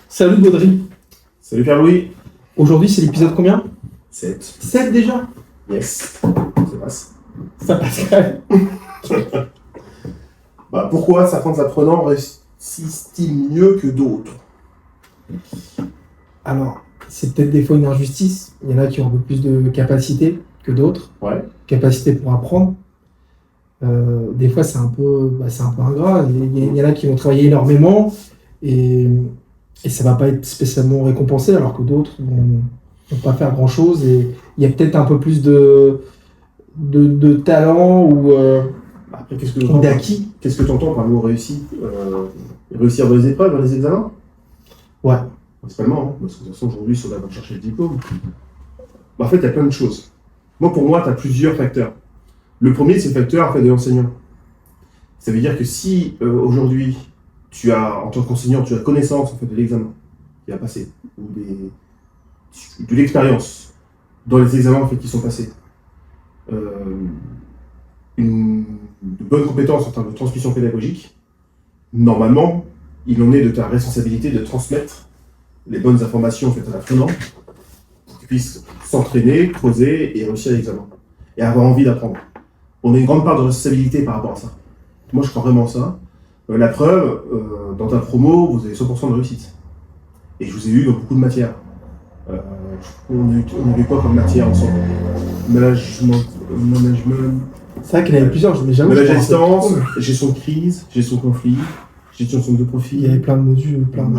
Salut Baudry. Salut Pierre-Louis. Aujourd'hui, c'est l'épisode combien? 7. 7 déjà? Yes. Ça passe. Ça passe quand même. Pourquoi certains apprenants réussissent-ils mieux que d'autres? Alors, c'est peut-être des fois une injustice. Il y en a qui ont un peu plus de capacité que d'autres. Ouais. Capacité pour apprendre. Des fois, c'est un peu ingrat. Il y en a qui vont travailler énormément et ça va pas être spécialement récompensé, alors que d'autres vont pas faire grand-chose. Et il y a peut-être un peu plus de talent ou Après, qu'est-ce d'acquis. que tu entends par le mot réussir dans les épreuves, dans les examens? Ouais. Principalement, hein, parce que de toute façon, aujourd'hui, si on va chercher le diplôme, en fait, il y a plein de choses. Pour moi, tu as plusieurs facteurs. Le premier, c'est le facteur de l'enseignant. Ça veut dire que si aujourd'hui, en tant qu'enseignant, tu as connaissance de l'examen qui a passé, ou de l'expérience dans les examens qui sont passés, de bonnes compétences en termes de transmission pédagogique, normalement, il en est de ta responsabilité de transmettre les bonnes informations à l'apprenant pour qu'il puisse s'entraîner, creuser et réussir l'examen. Et avoir envie d'apprendre. On a une grande part de responsabilité par rapport à ça. Moi, je crois vraiment ça. La preuve, dans ta promo, vous avez 100% de réussite. Et je vous ai eu dans beaucoup de matières. On avait quoi comme matière ensemble? Management. C'est vrai qu'il y en avait plusieurs, mais j'avoue. Management à distance, gestion de crise, gestion de conflit, gestion de centre de profit. Il y avait plein de modules, plein de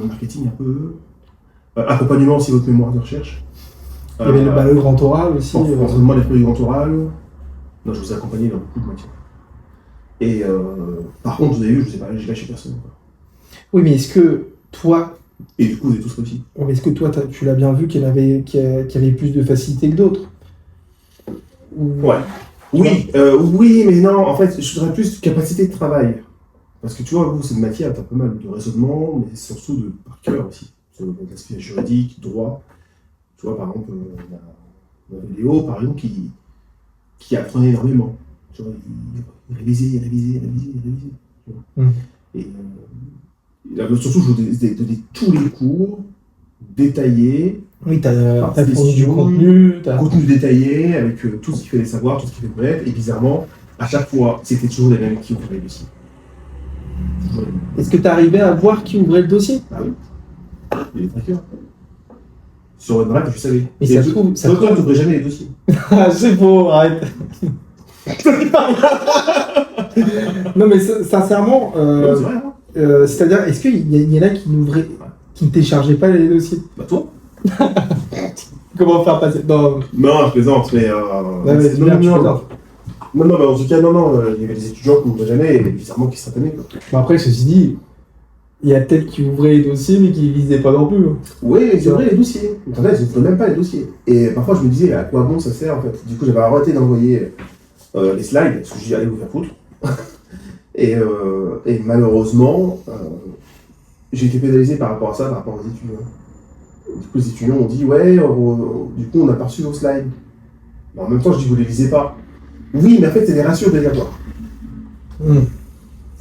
marketing un peu. Accompagnement aussi, votre mémoire de recherche. Il y avait le grand oral aussi. Entraînement des produits grand oral. Non, je vous ai accompagné dans beaucoup de matières. Et par contre, vous avez vu, j'ai lâché personne. Quoi. Oui, mais est-ce que toi. Et du coup, vous avez tous réussi. Mais est-ce que toi, tu l'as bien vu qu'il y avait plus de facilité que d'autres? Ouais. Oui, mais non, en fait, je voudrais plus de capacité de travail. Parce que tu vois, vous, c'est une matière, t'as pas mal de raisonnement, mais surtout de par cœur aussi. Sur l'aspect juridique, droit. Tu vois, par exemple, la vidéo, par exemple, qui apprenait énormément. Tu vois, il révisait. Tu vois. Et surtout, je vous donner tous les cours détaillés. Oui, t'as fourni du contenu. Contenu détaillé, avec tout ce qu'il fallait savoir, tout ce qu'il fallait connaître. Et bizarrement, à chaque fois, c'était toujours les mêmes qui ouvraient le dossier. Est-ce que tu arrivais à voir qui ouvrait le dossier? Ah oui. Il y a des trackers. Sur une règle, je savais. Mais ça se trouve. Toi, tu n'ouvrais jamais les dossiers. C'est faux, arrête. Non, mais sincèrement, c'est vrai, hein. C'est-à-dire, est-ce qu'il y en a qui ne téléchargeaient pas les dossiers? Bah, toi. Comment faire passer? Non, je plaisante, mais. Non, en tout cas, il y avait des étudiants qui n'ouvraient jamais et bizarrement qui s'attenaient. Après, ceci dit, il y a peut-être qui ouvraient les dossiers mais qui ne les lisaient pas non plus. Oui, ils ouvraient les dossiers. Internet, ils n'ouvraient même pas les dossiers. Et parfois, je me disais, à quoi bon ça sert en fait? Du coup, j'avais arrêté d'envoyer les slides parce que je dis, allez vous faire foutre. et malheureusement, j'ai été pénalisé par rapport à ça, par rapport aux étudiants. Du coup, les étudiants ont dit, ouais, du coup, on n'a pas reçu vos slides. Mais en même temps, je dis, vous ne les lisez pas. Oui, mais en fait, c'est des ratios obligatoires.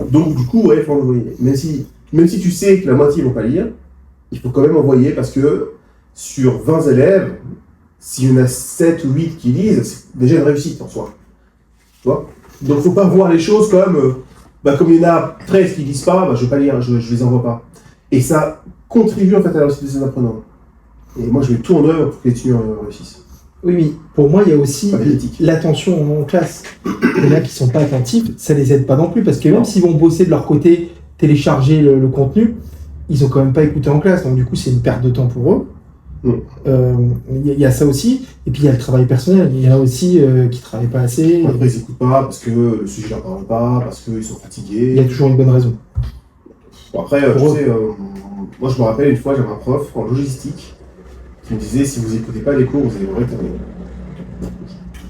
Donc, du coup, il faut envoyer. Même si tu sais que la moitié ne vont pas lire, il faut quand même envoyer parce que sur 20 élèves, s'il y en a 7 ou 8 qui lisent, c'est déjà une réussite en soi. Tu vois? Donc, il ne faut pas voir les choses comme il y en a 13 qui ne lisent pas, je ne vais pas lire, je ne les envoie pas. Et ça contribue en fait à la réussite des apprenants. Et moi, je mets tout en œuvre pour que les étudiants réussissent. Oui, mais pour moi, il y a aussi l'attention en classe. Il y en a qui ne sont pas attentifs, ça ne les aide pas non plus, parce que même s'ils vont bosser de leur côté, télécharger le contenu, ils n'ont quand même pas écouté en classe, donc du coup, c'est une perte de temps pour eux. Il y a ça aussi, et puis il y a le travail personnel. Il y en a aussi qui ne travaillent pas assez. Après, ils n'écoutent pas parce que le sujet ne leur parle pas, parce qu'ils sont fatigués. Il y a toujours une bonne raison. Bon, après, moi je me rappelle une fois, j'avais un prof en logistique qui me disait, si vous n'écoutez pas les cours, vous allez vous rétablir.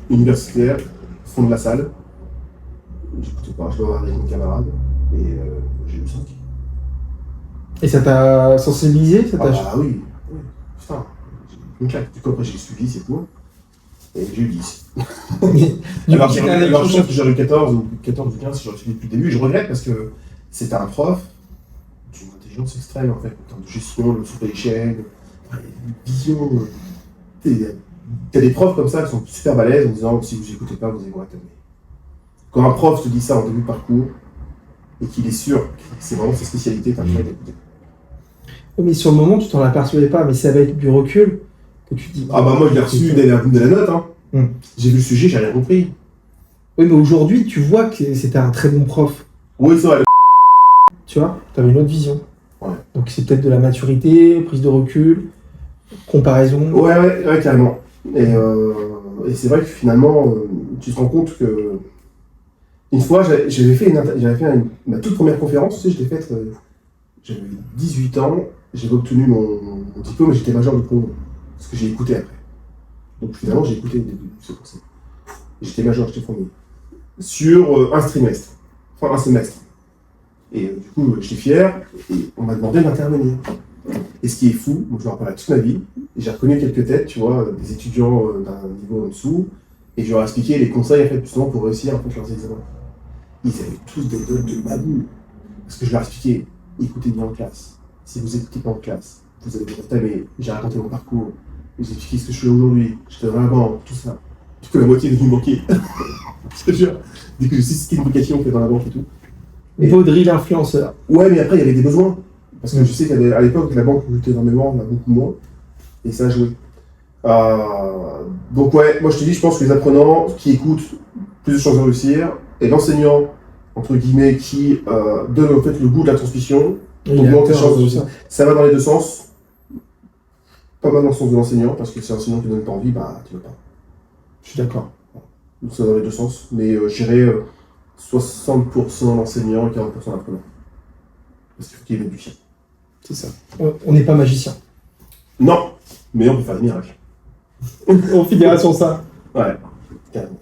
Universitaire, fond de la salle. J'écoutais pas, je dois avoir des camarades, et j'ai eu 5. Et ça t'a sensibilisé? Oui. Putain, une claque. Du coup, après, j'ai suivi, c'est tout. Et j'ai eu 10. Alors, je pense que j'aurais eu 14 ou 15 si j'aurais suivi depuis le début. Je regrette parce que c'était un prof d'une gens s'extraient, en fait, en termes de gestion, le supply chain, une vision. T'as des profs comme ça qui sont super balèzes en disant si vous écoutez pas, vous allez voir terminer. Quand un prof te dit ça en début de parcours, et qu'il est sûr que c'est vraiment sa spécialité, t'as le droit d'écouter. Mais sur le moment, tu t'en apercevais pas, mais c'est avec du recul que tu dis. Ah bah moi je l'ai reçu dès la note, hein. J'ai vu le sujet, j'ai rien compris. Oui, mais aujourd'hui, tu vois que c'était un très bon prof. Oui, c'est vrai. Tu vois, tu avais une autre vision. Ouais. Donc c'est peut-être de la maturité, prise de recul, comparaison. Ouais, carrément. Et c'est vrai que finalement, tu te rends compte que. Une fois, j'avais fait ma toute première conférence, tu sais, je l'ai faite, j'avais 18 ans, j'avais obtenu mon diplôme et j'étais major de promo. Parce que j'ai écouté après. Donc finalement, j'ai écouté au début, c'est pour ça. J'étais major, j'étais premier. Sur un trimestre. Enfin, un semestre. Et du coup, j'étais fier, et on m'a demandé d'intervenir. Et ce qui est fou, donc je me rappelle toute ma vie, et j'ai reconnu quelques têtes, tu vois, des étudiants d'un niveau en dessous, et je leur ai expliqué les conseils, en fait, justement, pour réussir en fait, leurs examens. Ils avaient tous des notes de babou. Parce que je leur expliquais, écoutez bien en classe. Si vous écoutez pas en classe, vous allez vous entamer. J'ai raconté mon parcours. J'ai expliqué ce que je fais aujourd'hui. J'étais dans la banque, tout ça. Du coup, la moitié de mon banquier. Je te jure. Dès que je sais ce qu'est une vocation, on fait dans la banque et tout. Baudry l'influenceur. Ouais, mais après, il y avait des besoins. Parce que je sais qu'à l'époque, la banque coûtait énormément, on a beaucoup moins. Et ça a joué. Donc, ouais, moi je te dis, je pense que les apprenants qui écoutent, plus de chances de réussir. Et l'enseignant, entre guillemets, qui donne en fait le goût de la transmission, augmente les chances de réussir. Ça va dans les deux sens. Pas mal dans le sens de l'enseignant, parce que si l'enseignant te donne pas envie, bah tu veux pas. Je suis d'accord. Donc ça va dans les deux sens. Mais je dirais 60% l'enseignant et 40% l'apprenant. Parce qu'il faut qu'il y ait du chien. C'est ça. On n'est pas magicien. Non, mais on peut faire des miracles. On finira sur ça. Ouais, carrément.